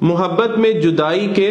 محبت میں جدائی کے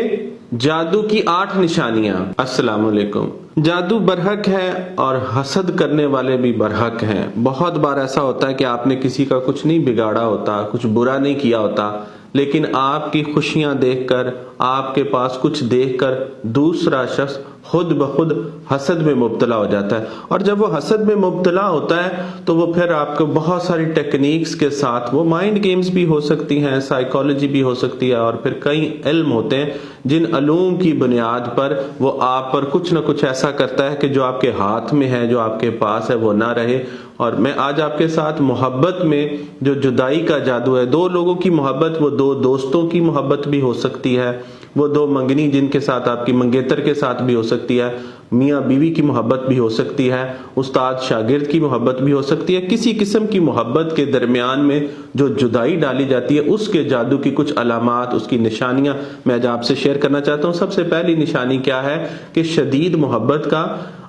جادو کی 8 نشانیاں۔ السلام علیکم۔ جادو برحق ہے اور حسد کرنے والے بھی برحق ہیں۔ بہت بار ایسا ہوتا ہے کہ آپ نے کسی کا کچھ نہیں بگاڑا ہوتا، کچھ برا نہیں کیا ہوتا، لیکن آپ کی خوشیاں دیکھ کر، آپ کے پاس کچھ دیکھ کر دوسرا شخص خود بخود حسد میں مبتلا ہو جاتا ہے، اور جب وہ حسد میں مبتلا ہوتا ہے تو وہ پھر آپ کو بہت ساری ٹیکنیکس کے ساتھ، وہ مائنڈ گیمز بھی ہو سکتی ہیں، سائیکالوجی بھی ہو سکتی ہے، اور پھر کئی علم ہوتے ہیں جن علوم کی بنیاد پر وہ آپ پر کچھ نہ کچھ ایسا کرتا ہے کہ جو آپ کے ہاتھ میں ہے، جو آپ کے پاس ہے، وہ نہ رہے۔ اور میں آج آپ کے ساتھ محبت میں جو جدائی کا جادو ہے، دو لوگوں کی محبت، وہ دو دوستوں کی محبت بھی ہو سکتی ہے، وہ دو منگنی جن کے ساتھ آپ کی منگیتر کے ساتھ بھی ہو سکتی ہے، میاں بیوی کی محبت بھی ہو سکتی ہے، استاد شاگرد کی محبت بھی ہو سکتی ہے، کسی قسم کی محبت کے درمیان میں جو جدائی ڈالی جاتی ہے، اس کے جادو کی کچھ علامات، اس کی نشانیاں میں آج آپ سے شیئر کرنا چاہتا ہوں۔ سب سے پہلی نشانی کیا ہے کہ شدید محبت کا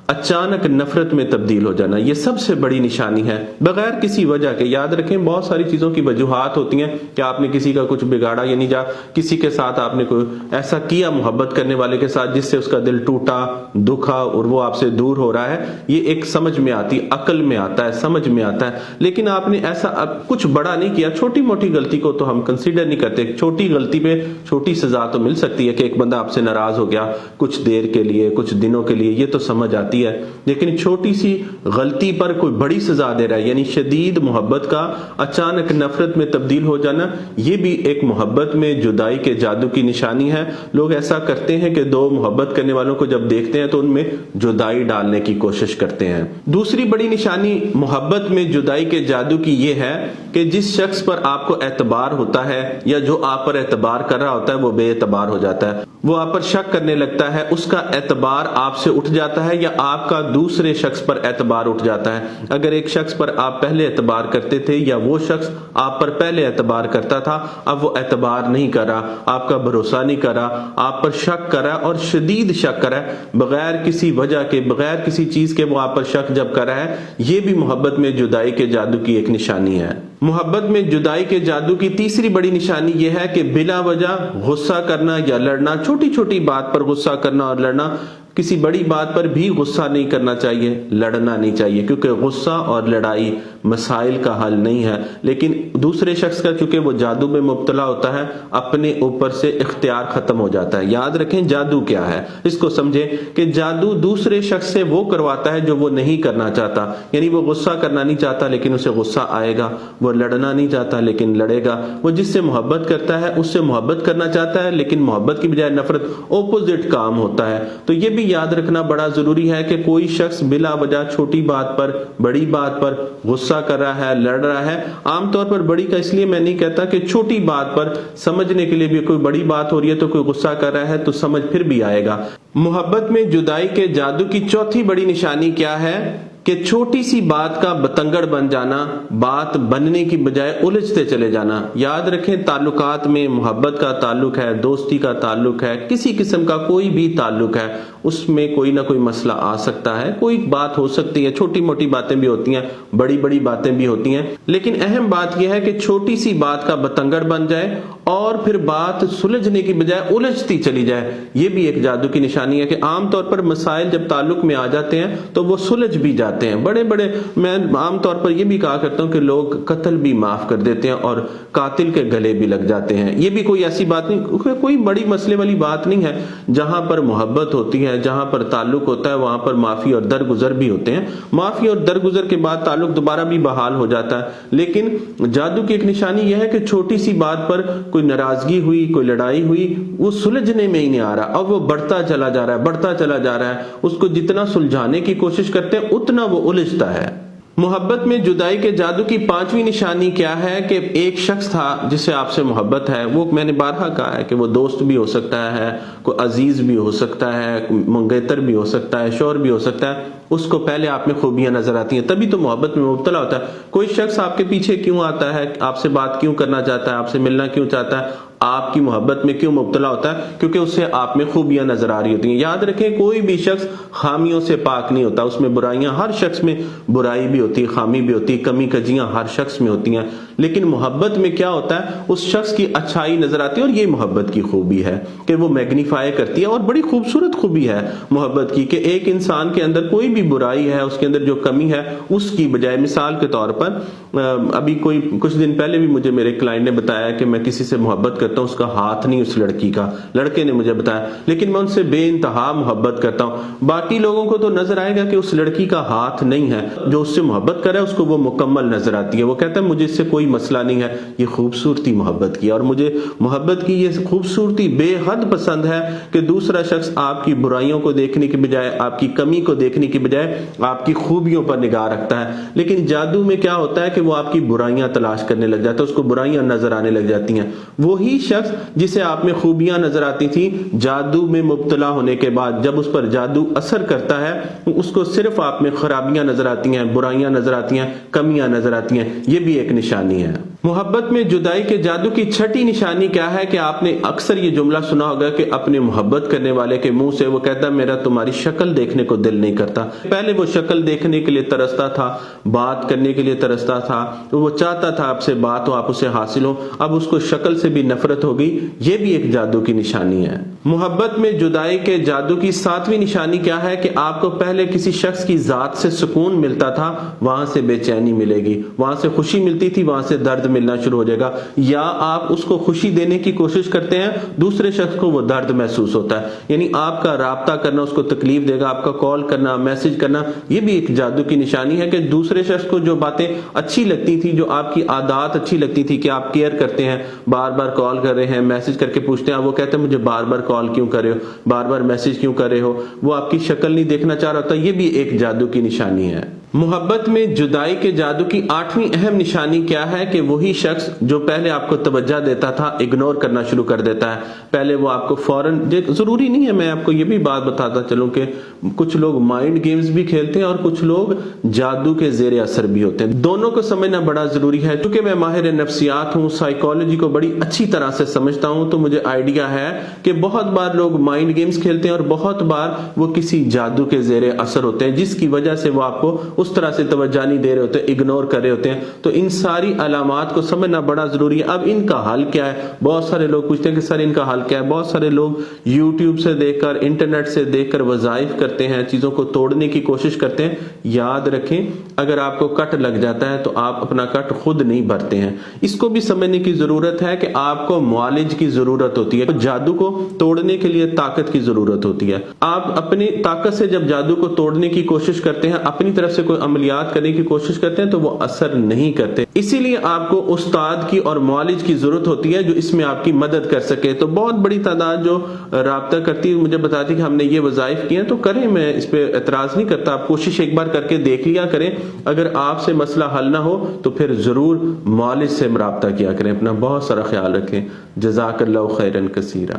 اچانک نفرت میں تبدیل ہو جانا، یہ سب سے بڑی نشانی ہے، بغیر کسی وجہ کے۔ یاد رکھیں بہت ساری چیزوں کی وجوہات ہوتی ہیں کہ آپ نے کسی کا کچھ بگاڑا، یعنی کسی کے ساتھ آپ نے کوئی ایسا کیا محبت کرنے والے کے ساتھ جس سے اس کا دل ٹوٹا، دکھا، اور وہ آپ سے دور ہو رہا ہے، یہ ایک سمجھ میں آتی، عقل میں آتا ہے، سمجھ میں آتا ہے، لیکن آپ نے ایسا کچھ بڑا نہیں کیا۔ چھوٹی موٹی غلطی کو تو ہم کنسیڈر نہیں کرتے، چھوٹی غلطی پہ چھوٹی سزا تو مل سکتی ہے کہ ایک بندہ آپ سے ناراض ہو گیا کچھ دیر کے لیے، کچھ دنوں کے لیے، یہ تو سمجھ آتی ہے، لیکن چھوٹی سی غلطی پر کوئی بڑی سزا دے رہا ہے، یعنی شدید محبت کا اچانک نفرت میں تبدیل ہو جانا، یہ بھی ایک محبت میں جدائی کے جادو کی نشانی ہے۔ لوگ ایسا کرتے ہیں کہ دو محبت کرنے والوں کو جب دیکھتے ہیں تو ان میں جدائی ڈالنے کی کوشش کرتے ہیں۔ دوسری بڑی نشانی محبت میں جدائی کے جادو کی یہ ہے کہ جس شخص پر آپ کو اعتبار ہوتا ہے یا جو آپ پر اعتبار کر رہا ہوتا ہے وہ بے اعتبار ہو جاتا ہے، وہ آپ پر شک کرنے لگتا ہے، اس کا اعتبار آپ سے اٹھ جاتا ہے یا آپ کا دوسرے شخص پر اعتبار اٹھ جاتا ہے۔ اگر ایک شخص پر آپ پہلے اعتبار کرتے تھے یا وہ شخص آپ پر پہلے اعتبار کرتا تھا، اب وہ اعتبار نہیں کر رہا، آپ کا بھروسہ نہیں کر رہا، آپ پر شک کر رہا ہے، اور شدید شک کر رہا ہے، بغیر کسی وجہ کے، بغیر کسی چیز کے وہ آپ پر شک جب کر رہا ہے، یہ بھی محبت میں جدائی کے جادو کی ایک نشانی ہے۔ محبت میں جدائی کے جادو کی تیسری بڑی نشانی یہ ہے کہ بلا وجہ غصہ کرنا یا لڑنا، چھوٹی چھوٹی بات پر غصہ کرنا اور لڑنا، کسی بڑی بات پر بھی غصہ نہیں کرنا چاہیے، لڑنا نہیں چاہیے، کیونکہ غصہ اور لڑائی مسائل کا حل نہیں ہے، لیکن دوسرے شخص کا چونکہ وہ جادو میں مبتلا ہوتا ہے، اپنے اوپر سے اختیار ختم ہو جاتا ہے۔ یاد رکھیں جادو کیا ہے، اس کو سمجھیں کہ جادو دوسرے شخص سے وہ کرواتا ہے جو وہ نہیں کرنا چاہتا، یعنی وہ غصہ کرنا نہیں چاہتا لیکن اسے غصہ آئے گا، وہ لڑنا نہیں چاہتا لیکن لڑے گا، وہ جس سے محبت کرتا ہے اس سے محبت کرنا چاہتا ہے لیکن محبت کی بجائے نفرت، اپوزٹ کام ہوتا ہے۔ تو یہ بھی یاد رکھنا بڑا ضروری ہے کہ کوئی شخص بلا وجہ چھوٹی بات پر، بڑی بات پر غصہ کر رہا ہے، لڑ رہا ہے۔ عام طور پر بڑی کا اس لیے میں نہیں کہتا کہ چھوٹی بات پر سمجھنے کے لیے بھی، کوئی بڑی بات ہو رہی ہے تو کوئی غصہ کر رہا ہے تو سمجھ پھر بھی آئے گا۔ محبت میں جدائی کے جادو کی چوتھی بڑی نشانی کیا ہے کہ چھوٹی سی بات کا بتنگڑ بن جانا، بات بننے کی بجائے الجھتے چلے جانا۔ یاد رکھیں تعلقات میں، محبت کا تعلق ہے، دوستی کا تعلق ہے، کسی قسم کا کوئی بھی تعلق ہے، اس میں کوئی نہ کوئی مسئلہ آ سکتا ہے، کوئی بات ہو سکتی ہے، چھوٹی موٹی باتیں بھی ہوتی ہیں، بڑی بڑی باتیں بھی ہوتی ہیں، لیکن اہم بات یہ ہے کہ چھوٹی سی بات کا بتنگڑ بن جائے اور پھر بات سلجھنے کی بجائے الجھتی چلی جائے۔ یہ بھی ایک جادو کی نشانی ہے کہ عام طور پر مسائل جب تعلق میں آ جاتے ہیں تو وہ سلجھ بھی جاتے ہیں، بڑے بڑے، میں عام طور پر یہ بھی کہا کرتا ہوں کہ لوگ قتل بھی معاف کر دیتے ہیں اور قاتل کے گلے بھی لگ جاتے ہیں۔ یہ بھی کوئی ایسی بات نہیں، کوئی بڑی مسئلے والی بات نہیں ہے۔ جہاں پر محبت ہوتی ہے، جہاں پر تعلق ہوتا ہے، وہاں پر معافی اور درگزر بھی ہوتے ہیں، معافی اور درگزر کے بعد تعلق دوبارہ بھی بحال ہو جاتا ہے۔ لیکن جادو کی ایک نشانی یہ ہے کہ چھوٹی سی بات پر کوئی ناراضگی ہوئی، کوئی لڑائی ہوئی، وہ سلجھنے میں ہی نہیں آ رہا، اب وہ بڑھتا چلا جا رہا ہے، بڑھتا چلا جا رہا ہے، اس کو جتنا سلجھانے کی کوشش کرتے ہیں اتنا وہ الجھتا ہے۔ محبت میں جدائی کے جادو کی پانچویں نشانی کیا ہے کہ ایک شخص تھا جس سے آپ سے محبت ہے، وہ میں نے بارہا کہا ہے کہ وہ دوست بھی ہو سکتا ہے، کوئی عزیز بھی ہو سکتا ہے، منگیتر بھی ہو سکتا ہے، شوہر بھی ہو سکتا ہے، اس کو پہلے آپ میں خوبیاں نظر آتی ہیں، تبھی تو محبت میں مبتلا ہوتا ہے۔ کوئی شخص آپ کے پیچھے کیوں آتا ہے، آپ سے بات کیوں کرنا چاہتا ہے، آپ سے ملنا کیوں چاہتا ہے، آپ کی محبت میں کیوں مبتلا ہوتا ہے؟ کیونکہ اسے آپ میں خوبیاں نظر آ رہی ہوتی ہیں۔ یاد رکھیں کوئی بھی شخص خامیوں سے پاک نہیں ہوتا، اس میں برائیاں، ہر شخص میں برائی بھی ہوتی ہے، خامی بھی ہوتی ہے، کمی کجیاں ہر شخص میں ہوتی ہیں، لیکن محبت میں کیا ہوتا ہے، اس شخص کی اچھائی نظر آتی ہے، اور یہ محبت کی خوبی ہے کہ وہ میگنیفائی کرتی ہے، اور بڑی خوبصورت خوبی ہے محبت کی کہ ایک انسان کے اندر کوئی بھی برائی ہے، اس کے اندر جو کمی ہے، اس کی بجائے، مثال کے طور پر ابھی کچھ دن پہلے بھی مجھے میرے کلائنٹ نے بتایا کہ میں کسی سے محبت کرتا ہوں، اس کا ہاتھ نہیں اس لڑکی کا، لڑکے نے مجھے بتایا، لیکن میں ان سے بے انتہا محبت کرتا ہوں۔ باقی لوگوں کو تو نظر آئے گا کہ اس لڑکی کا ہاتھ نہیں ہے، جو اس سے محبت کرے اس کو وہ مکمل نظر آتی ہے، وہ کہتا ہے مجھے اس سے کوئی مسئلہ نہیں ہے۔ یہ خوبصورتی محبت کی، اور مجھے محبت کی یہ خوبصورتی بے حد پسند ہے کہ دوسرا شخص آپ کی برائیوں کو دیکھنے کی بجائے، آپ کی کمی کو دیکھنے کی بجائے آپ کی خوبیوں پر نگاہ رکھتا ہے۔ لیکن جادو میں کیا ہوتا ہے کہ وہ آپ کی برائیاں تلاش کرنے لگ جاتا ہے، اس کو برائیاں نظر آنے لگ جاتی ہیں۔ وہی شخص جسے آپ میں خوبیاں نظر آتی تھی، جادو میں مبتلا ہونے کے بعد جب اس پر جادو اثر کرتا ہے، اس کو صرف آپ میں خرابیاں نظر آتی ہیں، برائیاں نظر آتی ہیں، کمیاں نظر آتی ہیں۔ یہ بھی ایک نشانی ہے۔ محبت میں جدائی کے جادو کی چھٹی نشانی کیا ہے کہ آپ نے اکثر یہ جملہ سنا ہوگا کہ اپنے محبت کرنے والے کے منہ سے وہ کہتا ہے میرا تمہاری شکل دیکھنے کو دل نہیں کرتا۔ پہلے وہ شکل دیکھنے کے لیے ترستا تھا، بات کرنے کے لیے ترستا تھا، وہ چاہتا تھا آپ سے بات ہو، آپ اسے حاصل ہو، اب اس کو شکل سے بھی نفرت ہو گئی۔ یہ بھی ایک جادو کی نشانی ہے۔ محبت میں جدائی کے جادو کی ساتویں نشانی کیا ہے کہ آپ کو پہلے کسی شخص کی ذات سے سکون ملتا تھا، وہاں سے بے چینی ملے گی، وہاں سے خوشی ملتی تھی، وہاں سے درد ملنا شروع ہو جائے گا، یا آپ اس کو خوشی دینے کی کوشش کرتے ہیں، دوسرے شخص کو وہ درد محسوس ہوتا ہے۔ یعنی آپ کا رابطہ کرنا اس کو تکلیف دے گا، آپ کا کال کرنا، میسج کرنا، یہ بھی ایک جادو کی نشانی ہے کہ دوسرے شخص کو جو باتیں اچھی لگتی تھی، جو آپ کی عادات اچھی لگتی تھی کہ آپ کیئر کرتے ہیں، بار بار کال کر رہے ہیں، میسج کر کے پوچھتے ہیں، وہ کہتے ہیں مجھے بار بار کال کیوں کر رہے ہو، بار بار میسج کیوں کر رہے ہو، وہ آپ کی شکل نہیں دیکھنا چاہ رہا ہوتا۔ یہ بھی ایک جادو کی نشانی ہے۔ محبت میں جدائی کے جادو کی 8ویں اہم نشانی کیا ہے کہ وہی شخص جو پہلے آپ کو توجہ دیتا تھا اگنور کرنا شروع کر دیتا ہے۔ پہلے وہ آپ کو فوراً، ضروری نہیں ہے، میں آپ کو یہ بھی بات بتاتا چلوں کہ کچھ لوگ مائنڈ گیمز بھی کھیلتے ہیں اور کچھ لوگ جادو کے زیر اثر بھی ہوتے ہیں، دونوں کو سمجھنا بڑا ضروری ہے۔ کیونکہ میں ماہر نفسیات ہوں، سائیکالوجی کو بڑی اچھی طرح سے سمجھتا ہوں، تو مجھے آئیڈیا ہے کہ بہت بار لوگ مائنڈ گیمز کھیلتے ہیں اور بہت بار وہ کسی جادو کے زیر اثر ہوتے ہیں، جس کی وجہ سے وہ آپ کو اس طرح سے توجہ نہیں دے رہے ہوتے، اگنور کر رہے ہوتے ہیں۔ تو ان ساری علامات کو سمجھنا بڑا ضروری ہے۔ اب ان کا حل کیا ہے؟ بہت سارے لوگ پوچھتے ہیں کہ سر ان کا حل کیا ہے؟ بہت سارے لوگ یوٹیوب سے دیکھ کر، انٹرنیٹ سے دیکھ کر وظائف کرتے ہیں، چیزوں کو توڑنے کی کوشش کرتے ہیں۔ یاد رکھیں اگر آپ کو کٹ لگ جاتا ہے تو آپ اپنا کٹ خود نہیں بھرتے ہیں۔ اس کو بھی سمجھنے کی ضرورت ہے کہ آپ کو معالج کی ضرورت ہوتی ہے، جادو کو توڑنے کے لیے طاقت کی ضرورت ہوتی ہے۔ آپ اپنی طاقت سے جب جادو کو توڑنے کی کوشش کرتے ہیں، اپنی طرف سے کوئی عملیات کرنے کی کوشش کرتے ہیں تو وہ اثر نہیں کرتے۔ اسی لیے آپ کو استاد کی اور معالج کی ضرورت ہوتی ہے جو اس میں آپ کی مدد کر سکے۔ تو بہت بڑی تعداد جو رابطہ کرتی ہے مجھے بتاتی کہ ہم نے یہ وظائف کیے ہیں، تو کریں، میں اس پہ اعتراض نہیں کرتا، آپ کوشش ایک بار کر کے دیکھ لیا کریں۔ اگر آپ سے مسئلہ حل نہ ہو تو پھر ضرور معالج سے رابطہ کیا کریں۔ اپنا بہت سارا خیال رکھیں۔ جزاک اللہ خیرا کثیرا۔